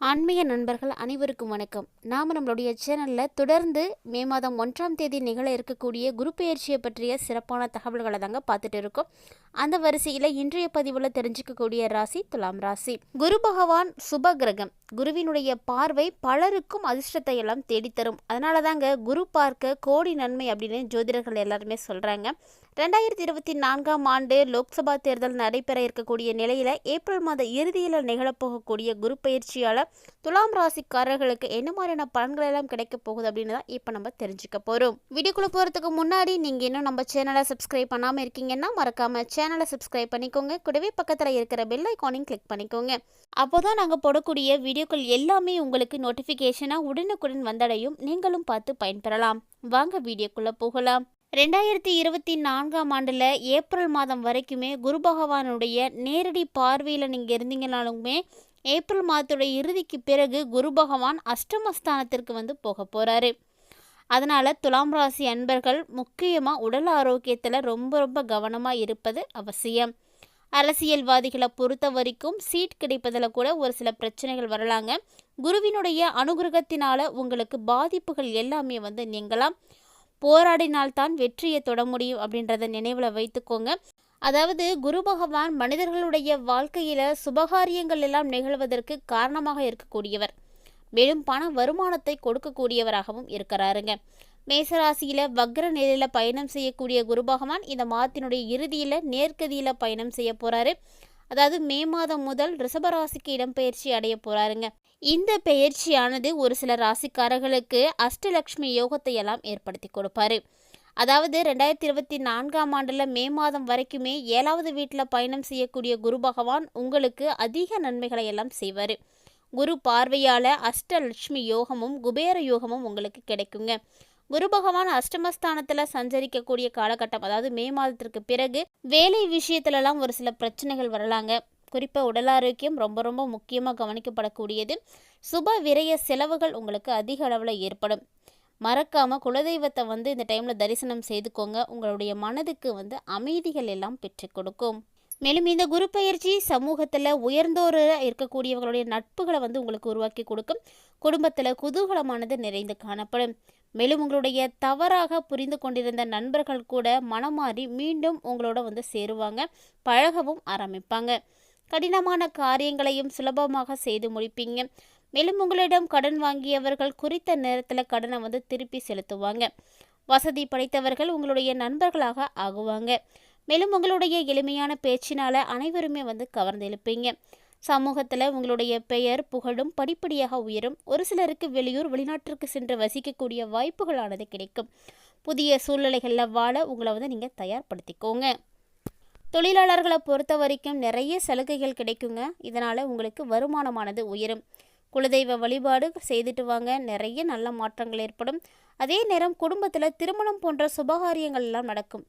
ஆன்மீக நண்பர்கள் அனைவருக்கும் வணக்கம். நாம் நம்மளுடைய சேனலில் தொடர்ந்து மே மாதம் 1ஆம் தேதி நிகழ இருக்கக்கூடிய குரு பெயர்ச்சியை பற்றிய சிறப்பான தகவல்களை தாங்க பார்த்துட்டு இருக்கோம். அந்த வரிசையில் இன்றைய பதிவில் தெரிஞ்சுக்கக்கூடிய ராசி துலாம் ராசி. குரு பகவான் சுப கிரகம். குருவினுடைய பார்வை பலருக்கும் அதிர்ஷ்டத்தை எல்லாம் தேடித்தரும். அதனால தாங்க குரு பார்க்க கோடி நன்மை அப்படின்னு ஜோதிடர்கள் எல்லாருமே சொல்கிறாங்க. 2024ஆம் ஆண்டு லோக்சபா தேர்தல் நடைபெற இருக்கக்கூடிய நிலையில் ஏப்ரல் மாத இறுதியில் நிகழப்போகக்கூடிய குரு பயிற்சியால் துலாம் ராசிக்காரர்களுக்கு என்ன மாதிரியான பலன்கள் எல்லாம் கிடைக்க போகுது அப்படின்னு தான் இப்போ நம்ம தெரிஞ்சுக்க போகிறோம். வீடியோக்குள்ளே போகிறதுக்கு முன்னாடி நீங்கள் இன்னும் நம்ம சேனலை சப்ஸ்கிரைப் பண்ணாமல் இருக்கீங்கன்னா மறக்காமல் சேனலை சப்ஸ்கிரைப் பண்ணிக்கோங்க. கூடவே பக்கத்தில் இருக்கிற பெல் ஐக்கானையும் கிளிக் பண்ணிக்கோங்க. அப்போ தான் நாங்கள் போடக்கூடிய வீடியோக்கள் எல்லாமே உங்களுக்கு நோட்டிஃபிகேஷனாக உடனுக்குடன் வந்தடையும். நீங்களும் பார்த்து பயன்பெறலாம். வாங்க வீடியோக்குள்ளே போகலாம். 2024ஆம் ஆண்டில் ஏப்ரல் மாதம் வரைக்குமே குரு பகவானுடைய நேரடி பார்வையில் நீங்கள் இருந்தீங்கனாலுமே ஏப்ரல் மாதத்துடைய இறுதிக்கு பிறகு குரு பகவான் அஷ்டமஸ்தானத்திற்கு போக போகிறாரு. அதனால் துலாம் ராசி அன்பர்கள் முக்கியமாக உடல் ஆரோக்கியத்தில் ரொம்ப கவனமாக இருப்பது அவசியம். அரசியல்வாதிகளை பொறுத்த வரைக்கும் சீட் கிடைப்பதில் கூட ஒரு சில பிரச்சனைகள் வரலாங்க. குருவினுடைய அனுகிரகத்தினால உங்களுக்கு பாதிப்புகள் எல்லாமே நீங்களாம். போராடினால்தான் வெற்றியை தொட முடியும் அப்படின்றத நினைவில் வைத்துக்கோங்க. அதாவது குரு பகவான் மனிதர்களுடைய வாழ்க்கையில் சுபகாரியங்கள் எல்லாம் நிகழ்வதற்கு காரணமாக இருக்கக்கூடியவர். மேலும் பண வருமானத்தை கொடுக்கக்கூடியவராகவும் இருக்கிறாருங்க. மேசராசியில் வக்ர நிலையில் பயணம் செய்யக்கூடிய குரு பகவான் இந்த மாதத்தினுடைய இறுதியில் நேர்கதியில் பயணம் செய்ய போகிறாரு. அதாவது மே மாதம் முதல் ரிஷபராசிக்கு இடம்பெயர்ச்சி அடைய போகிறாருங்க. இந்த பெயர்ச்சியானது ஒரு சில ராசிக்காரர்களுக்கு அஷ்டலக்ஷ்மி யோகத்தை எல்லாம் ஏற்படுத்தி கொடுப்பாரு. அதாவது 2024ஆம் ஆண்டில் மே மாதம் வரைக்குமே 7வது வீட்டில் பயணம் செய்யக்கூடிய குரு பகவான் உங்களுக்கு அதிக நன்மைகளை எல்லாம் செய்வார். குரு பார்வையால் அஷ்டலட்சுமி யோகமும் குபேர யோகமும் உங்களுக்கு கிடைக்குங்க. குரு பகவான் அஷ்டமஸ்தானத்தில் சஞ்சரிக்கக்கூடிய காலகட்டம், அதாவது மே மாதத்திற்கு பிறகு வேலை விஷயத்துலலாம் ஒரு சில பிரச்சனைகள் வரலாங்க. குறிப்பாக உடல் ஆரோக்கியம் ரொம்ப முக்கியமாக கவனிக்கப்படக்கூடியது. சுப விரய செலவுகள் உங்களுக்கு அதிக அளவில் ஏற்படும். மறக்காமல் குலதெய்வத்தை இந்த டைமில் தரிசனம் செய்துக்கோங்க. உங்களுடைய மனதுக்கு அமைதிகள் எல்லாம் பெற்று கொடுக்கும். மேலும் இந்த குரு பயிற்சி சமூகத்தில் உயர்ந்தோர் இருக்கக்கூடியவர்களுடைய நட்புகளை உங்களுக்கு உருவாக்கி கொடுக்கும். குடும்பத்தில் குதூகலமானது நிறைந்து காணப்படும். மேலும் உங்களுடைய தவறாக புரிந்து கொண்டிருந்த நண்பர்கள் கூட மனமாறி மீண்டும் உங்களோட சேருவாங்க, பழகவும் ஆரம்பிப்பாங்க. கடினமான காரியங்களையும் சுலபமாக செய்து முடிப்பீங்க. மேலும் உங்களிடம் கடன் வாங்கியவர்கள் குறித்த நேரத்தில் கடனை திருப்பி செலுத்துவாங்க. வசதி படைத்தவர்கள் உங்களுடைய நண்பர்களாக ஆகுவாங்க. மேலும் உங்களுடைய எளிமையான பேச்சினால் அனைவருமே கவர்ந்தெழுப்பீங்க. சமூகத்தில் உங்களுடைய பெயர் புகழும் படிப்படியாக உயரும். ஒரு சிலருக்கு வெளியூர் வெளிநாட்டிற்கு சென்று வசிக்கக்கூடிய வாய்ப்புகளானது கிடைக்கும். புதிய சூழ்நிலைகளில் வாழ உங்களை நீங்கள் தயார்படுத்திக்கோங்க. தொழிலாளர்களை பொறுத்த வரைக்கும் நிறைய சலுகைகள் கிடைக்குங்க. இதனால் உங்களுக்கு வருமானமானது உயரும். குலதெய்வ வழிபாடு செய்துட்டு வாங்க, நிறைய நல்ல மாற்றங்கள் ஏற்படும். அதே நேரம் குடும்பத்தில் திருமணம் போன்ற சுபகாரியங்கள் எல்லாம் நடக்கும்.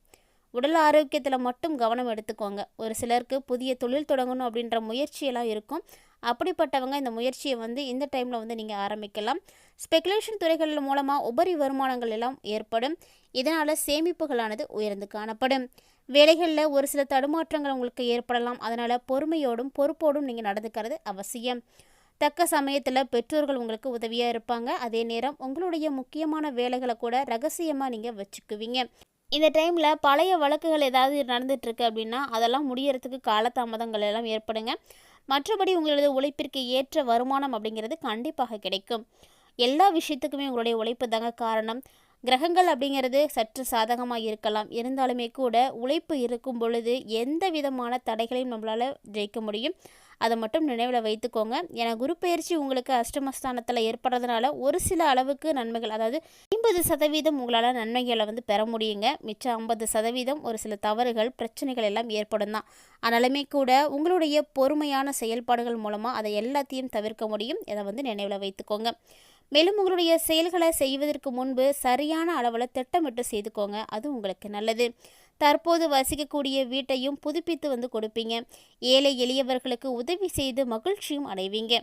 உடல் ஆரோக்கியத்தில் மட்டும் கவனம் எடுத்துக்கோங்க. ஒரு சிலருக்கு புதிய தொழில் தொடங்கணும் அப்படின்ற முயற்சியெல்லாம் இருக்கும். அப்படிப்பட்டவங்க இந்த முயற்சியை இந்த டைமில் நீங்கள் ஆரம்பிக்கலாம். ஸ்பெகுலேஷன் துறைகள் மூலமாக உபரி வருமானங்கள் எல்லாம் ஏற்படும். இதனால் சேமிப்புகளானது உயர்ந்து காணப்படும். வேலைகளில் ஒரு சில தடுமாற்றங்கள் உங்களுக்கு ஏற்படலாம். அதனால் பொறுமையோடும் பொறுப்போடும் நீங்கள் நடந்துக்கிறது அவசியம். தக்க சமயத்தில் பெற்றோர்கள் உங்களுக்கு உதவியாக இருப்பாங்க. அதே நேரம் உங்களுடைய முக்கியமான வேலைகளை கூட ரகசியமாக நீங்கள் வச்சுக்குவீங்க. இந்த டைமில் பழைய வழக்குகள் ஏதாவது நடந்துகிட்ருக்கு அப்படின்னா அதெல்லாம் முடியறதுக்கு காலதாமதங்கள் எல்லாம் ஏற்படுங்க. மற்றபடி உங்களது உழைப்பிற்கு ஏற்ற வருமானம் அப்படிங்கிறது கண்டிப்பாக கிடைக்கும். எல்லா விஷயத்துக்குமே உங்களுடைய உழைப்பு தாங்க காரணம். கிரகங்கள் அப்படிங்கிறது சற்று சாதகமாக இருக்கலாம். இருந்தாலுமே கூட உழைப்பு இருக்கும் பொழுது எந்த விதமான தடைகளையும் நம்மளால் ஜெயிக்க முடியும். அதை மட்டும் நினைவில் வைத்துக்கோங்க. ஏன்னா குரு பயிற்சி உங்களுக்கு அஷ்டமஸ்தானத்தில் ஏற்படுறதுனால ஒரு சில அளவுக்கு நன்மைகள், அதாவது 50% உங்களால் நன்மைகளை பெற முடியுங்க. மிச்சம் 50% ஒரு சில தவறுகள் பிரச்சனைகள் எல்லாம் ஏற்படும் தான். ஆனாலுமே கூட உங்களுடைய பொறுமையான செயல்பாடுகள் மூலமாக அதை எல்லாத்தையும் தவிர்க்க முடியும். இதை நினைவில் வைத்துக்கோங்க. மேலும் உங்களுடைய செயல்களை செய்வதற்கு முன்பு சரியான அளவில் திட்டமிட்டு செய்துக்கோங்க. அது உங்களுக்கு நல்லது. தற்போது வசிக்கக்கூடிய வீட்டையும் புதுப்பித்து கொடுப்பீங்க. ஏழை எளியவர்களுக்கு உதவி செய்து மகிழ்ச்சியும் அடைவீங்க.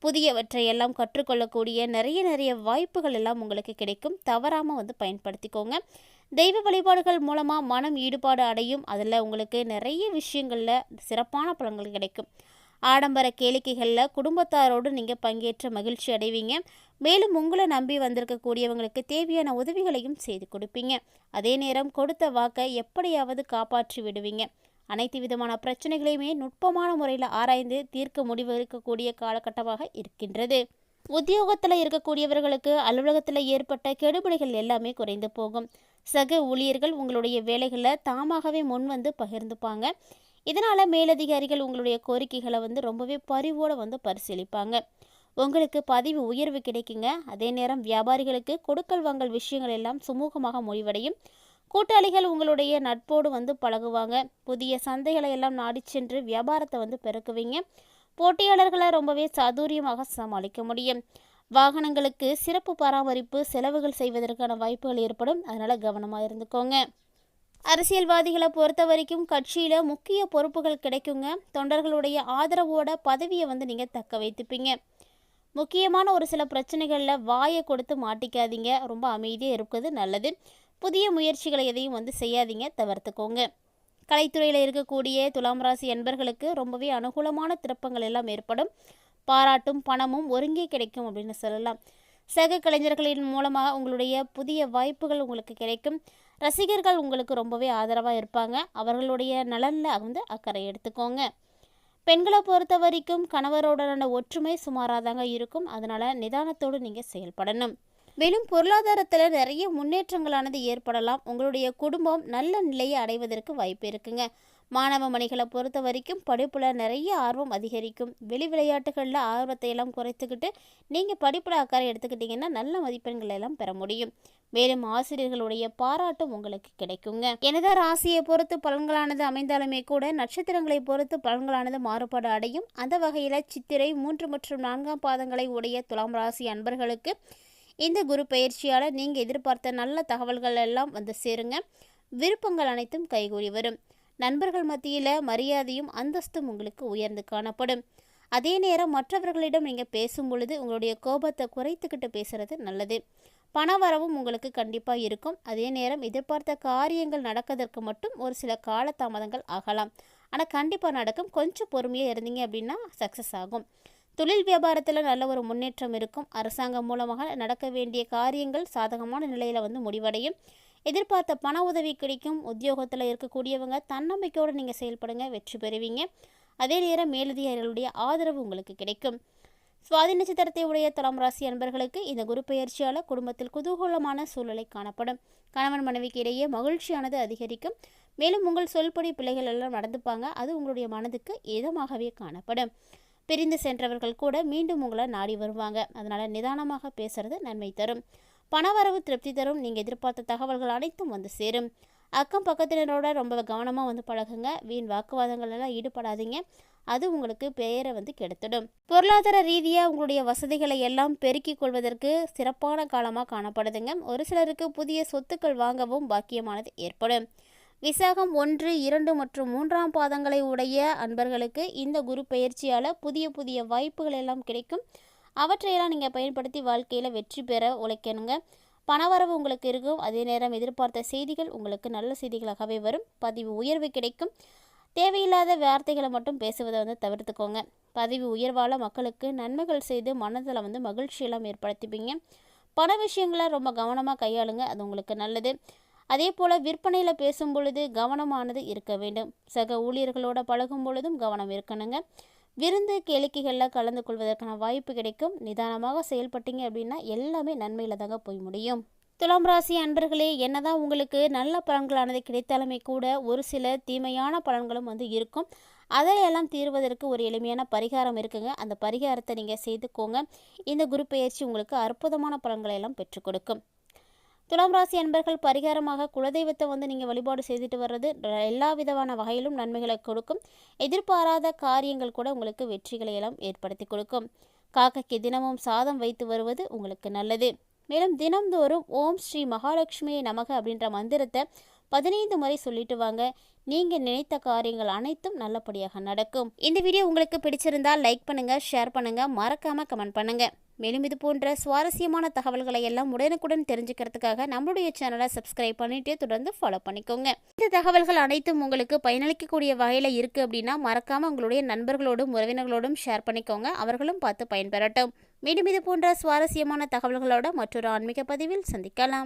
புதியவற்றையெல்லாம் கற்றுக்கொள்ளக்கூடிய நிறைய வாய்ப்புகள் எல்லாம் உங்களுக்கு கிடைக்கும். தவறாமல் பயன்படுத்திக்கோங்க. தெய்வ வழிபாடுகள் மூலமாக மனம் ஈடுபாடு அடையும். அதில் உங்களுக்கு நிறைய விஷயங்களில் சிறப்பான பலன்கள் கிடைக்கும். ஆடம்பர கேளிக்கைகளில் குடும்பத்தாரோடு நீங்கள் பங்கேற்ற மகிழ்ச்சி அடைவீங்க. மேலும் உங்களை நம்பி வந்திருக்கக்கூடியவங்களுக்கு தேவையான உதவிகளையும் செய்து கொடுப்பீங்க. அதே நேரம் கொடுத்த வாக்கை எப்படியாவது காப்பாற்றி விடுவீங்க. அனைத்து விதமான பிரச்சனைகளையுமே நுட்பமான முறையில் ஆராய்ந்து தீர்க்க முடிவெடுக்கக்கூடிய காலகட்டமாக இருக்கின்றது. உத்தியோகத்தில் இருக்கக்கூடியவர்களுக்கு அலுவலகத்தில் ஏற்பட்ட கெடுபிடிகள் எல்லாமே குறைந்து போகும். சக ஊழியர்கள் உங்களுடைய வேலைகளை தாமாகவே முன் வந்து பகிர்ந்துப்பாங்க. இதனால் மேலதிகாரிகள் உங்களுடைய கோரிக்கைகளை ரொம்பவே பரிவோடு பரிசீலிப்பாங்க. உங்களுக்கு பதவி உயர்வு கிடைக்குங்க. அதே நேரம் வியாபாரிகளுக்கு கொடுக்கல் வாங்கல் விஷயங்கள் எல்லாம் சுமூகமாக முடிவடையும். கூட்டாளிகள் உங்களுடைய நட்போடு பழகுவாங்க. புதிய சந்தைகளை எல்லாம் நாடி சென்று வியாபாரத்தை பெருக்குவீங்க. போட்டியாளர்களை ரொம்பவே சாதுரியமாக சமாளிக்க முடியும். வாகனங்களுக்கு சிறப்பு பராமரிப்பு செலவுகள் செய்வதற்கான வாய்ப்புகள் ஏற்படும். அதனால் கவனமாக இருந்துக்கோங்க. அரசியல்வாதிகளை பொறுத்த வரைக்கும் கட்சியில் முக்கிய பொறுப்புகள் கிடைக்குங்க. தொண்டர்களுடைய ஆதரவோட பதவியை நீங்கள் தக்க வைத்துப்பீங்க. முக்கியமான ஒரு சில பிரச்சனைகளில் வாயை கொடுத்து மாட்டிக்காதீங்க. ரொம்ப அமைதியாக இருக்கிறது நல்லது. புதிய முயற்சிகளை எதையும் செய்யாதீங்க, தவிர்த்துக்கோங்க. கலைத்துறையில் இருக்கக்கூடிய துலாம் ராசி அன்பர்களுக்கு ரொம்பவே அனுகூலமான திருப்பங்கள் எல்லாம் ஏற்படும். பாராட்டும் பணமும் ஒருங்கே கிடைக்கும் அப்படின்னு சொல்லலாம். சக கலைஞர்களின் மூலமாக உங்களுடைய புதிய வாய்ப்புகள் உங்களுக்கு கிடைக்கும். ரசிகர்கள் உங்களுக்கு ரொம்பவே ஆதரவாக இருப்பாங்க. அவர்களுடைய நலனில் அக்கறை எடுத்துக்கோங்க. பெண்களை பொறுத்த வரைக்கும் கணவரோடன ஒற்றுமை சுமாராக தாங்க இருக்கும். அதனால் நிதானத்தோடு நீங்கள் செயல்படணும். மேலும் பொருளாதாரத்தில் நிறைய முன்னேற்றங்களானது ஏற்படலாம். உங்களுடைய குடும்பம் நல்ல நிலையை அடைவதற்கு வாய்ப்பு இருக்குங்க. மாணவ மணிகளை பொறுத்த வரைக்கும் படிப்பில் நிறைய ஆர்வம் அதிகரிக்கும். வெளி விளையாட்டுகளில் ஆர்வத்தை எல்லாம் குறைத்துக்கிட்டு நீங்கள் படிப்பில் அக்கறை எடுத்துக்கிட்டிங்கன்னா நல்ல மதிப்பெண்களை எல்லாம் பெற முடியும். மேலும் ஆசிரியர்களுடைய பாராட்டும் உங்களுக்கு கிடைக்குங்க. எனதான் ராசியை பொறுத்து பலன்களானது அமைந்தாலுமே கூட நட்சத்திரங்களை பொறுத்து பலன்களானது மாறுபாடு அடையும். அந்த வகையில் சித்திரை 3 மற்றும் 4ஆம் பாதங்களை உடைய துலாம் ராசி அன்பர்களுக்கு இந்த குரு பயிற்சியால் நீங்கள் எதிர்பார்த்த நல்ல தகவல்கள் எல்லாம் சேருங்க. விருப்பங்கள் அனைத்தும் கைகூடி வரும். நண்பர்கள் மத்தியில் மரியாதையும் அந்தஸ்தும் உங்களுக்கு உயர்ந்து காணப்படும். அதே நேரம் மற்றவர்களிடம் நீங்கள் பேசும் பொழுது உங்களுடைய கோபத்தை குறைத்துக்கிட்டு பேசுகிறது நல்லது. பண வரவும் உங்களுக்கு கண்டிப்பாக இருக்கும். அதே நேரம் எதிர்பார்த்த காரியங்கள் நடக்கிறதுக்கு மட்டும் ஒரு சில காலதாமதங்கள் ஆகலாம். ஆனால் கண்டிப்பாக நடக்கும். கொஞ்சம் பொறுமையாக இருந்தீங்க அப்படின்னா சக்ஸஸ் ஆகும். தொழில் வியாபாரத்தில் நல்ல ஒரு முன்னேற்றம் இருக்கும். அரசாங்கம் மூலமாக நடக்க வேண்டிய காரியங்கள் சாதகமான நிலையில் முடிவடையும். எதிர்பார்த்த பண உதவி கிடைக்கும். உத்தியோகத்தில் இருக்கக்கூடியவங்க தன்னம்பிக்கையோடு நீங்கள் செயல்படுங்க, வெற்றி பெறுவீங்க. அதே நேரம் மேலதிகாரிகளுடைய ஆதரவு உங்களுக்கு கிடைக்கும். சுவாதி நட்சத்திரத்தை உடைய துலாம் ராசி அன்பர்களுக்கு இந்த குரு பெயர்ச்சியால் குடும்பத்தில் குதூகூலமான சூழ்நிலை காணப்படும். கணவன் மனைவிக்கு இடையே மகிழ்ச்சியானது அதிகரிக்கும். மேலும் உங்கள் சொல்படி பிள்ளைகள் எல்லாம் நடந்துப்பாங்க. அது உங்களுடைய மனதுக்கு இதமாகவே காணப்படும். பிரிந்து சென்றவர்கள் கூட மீண்டும் உங்களை நாடி வருவாங்க. அதனால் நிதானமாக பேசுறது நன்மை தரும். பணவரவு திருப்தி தரும். நீங்கள் எதிர்பார்த்த தகவல்கள் அனைத்தும் சேரும். அக்கம் பக்கத்தினரோட ரொம்ப கவனமாக பழகுங்க. வீண் வாக்குவாதங்கள் எல்லாம் ஈடுபடாதீங்க. அது உங்களுக்கு பெயரை கெடுத்துடும். பொருளாதார ரீதியாக உங்களுடைய வசதிகளை எல்லாம் பெருக்கிக் கொள்வதற்கு சிறப்பான காலமாக காணப்படுதுங்க. ஒரு சிலருக்கு புதிய சொத்துக்கள் வாங்கவும் பாக்கியமானது ஏற்படும். விசாகம் 1, 2 மற்றும் 3ஆம் பாதங்களை உடைய அன்பர்களுக்கு இந்த குரு பயிற்சியால் புதிய புதிய வாய்ப்புகள் எல்லாம் கிடைக்கும். அவற்றையெல்லாம் நீங்கள் பயன்படுத்தி வாழ்க்கையில் வெற்றி பெற உழைக்கணுங்க. பணவரவு உங்களுக்கு இருக்கும். அதே நேரம் எதிர்பார்த்த செய்திகள் உங்களுக்கு நல்ல செய்திகளாகவே வரும். பதவி உயர்வு கிடைக்கும். தேவையில்லாத வார்த்தைகளை மட்டும் பேசுவதை தவிர்த்துக்கோங்க. பதவி உயர்வால் மக்களுக்கு நன்மைகள் செய்து மனதில் மகிழ்ச்சியெல்லாம் ஏற்படுத்திப்பீங்க. பண விஷயங்களை ரொம்ப கவனமாக கையாளுங்க. அது உங்களுக்கு நல்லது. அதே போல் விற்பனையில் பேசும் பொழுது கவனமானது இருக்க வேண்டும். சக ஊழியர்களோட பழகும் பொழுதும் கவனம் இருக்கணுங்க. விருந்து கேளிக்கைகளில் கலந்து கொள்வதற்கான வாய்ப்பு கிடைக்கும். நிதானமாக செயல்பட்டீங்க அப்படின்னா எல்லாமே நன்மையில் தாங்க போய் முடியும். துலாம் ராசி அன்பர்களே, என்னதான் உங்களுக்கு நல்ல பலன்களானது கிடைத்தாலுமே கூட ஒரு சில தீமையான பலன்களும் இருக்கும். அதையெல்லாம் தீர்வதற்கு ஒரு எளிமையான பரிகாரம் இருக்குங்க. அந்த பரிகாரத்தை நீங்கள் செய்துக்கோங்க. இந்த குரு பெயர்ச்சி உங்களுக்கு அற்புதமான பலன்களை எல்லாம் பெற்றுக் கொடுக்கும். துலாம் ராசி அன்பர்கள் பரிகாரமாக குலதெய்வத்தை நீங்கள் வழிபாடு செய்துட்டு வர்றது எல்லா விதமான வகையிலும் நன்மைகளை கொடுக்கும். எதிர்பாராத காரியங்கள் கூட உங்களுக்கு வெற்றிகளை எல்லாம் ஏற்படுத்தி கொடுக்கும். காக்கைக்கு தினமும் சாதம் வைத்து வருவது உங்களுக்கு நல்லது. மேலும் தினம்தோறும் ஓம் ஸ்ரீ மகாலட்சுமியை நமக அப்படின்ற மந்திரத்தை 15 முறை சொல்லிட்டு வாங்க. நீங்கள் நினைத்த காரியங்கள் அனைத்தும் நல்லபடியாக நடக்கும். இந்த வீடியோ உங்களுக்கு பிடிச்சிருந்தால் லைக் பண்ணுங்கள், ஷேர் பண்ணுங்கள், மறக்காமல் கமெண்ட் பண்ணுங்கள். மேலும் இது போன்ற சுவாரஸ்யமான தகவல்களை எல்லாம் உடனுக்குடன் தெரிஞ்சுக்கிறதுக்காக நம்மளுடைய சேனலை சப்ஸ்கிரைப் பண்ணிட்டு தொடர்ந்து ஃபாலோ பண்ணிக்கோங்க. இந்த தகவல்கள் அனைத்தும் உங்களுக்கு பயனளிக்கக்கூடிய வகையில் இருக்குது அப்படின்னா மறக்காமல் உங்களுடைய நண்பர்களோடும் உறவினர்களோடும் ஷேர் பண்ணிக்கோங்க. அவர்களும் பார்த்து பயன்பெறட்டும். மீண்டும் இது போன்ற சுவாரஸ்யமான தகவல்களோட மற்றொரு ஆன்மீக பதிவில் சந்திக்கலாம்.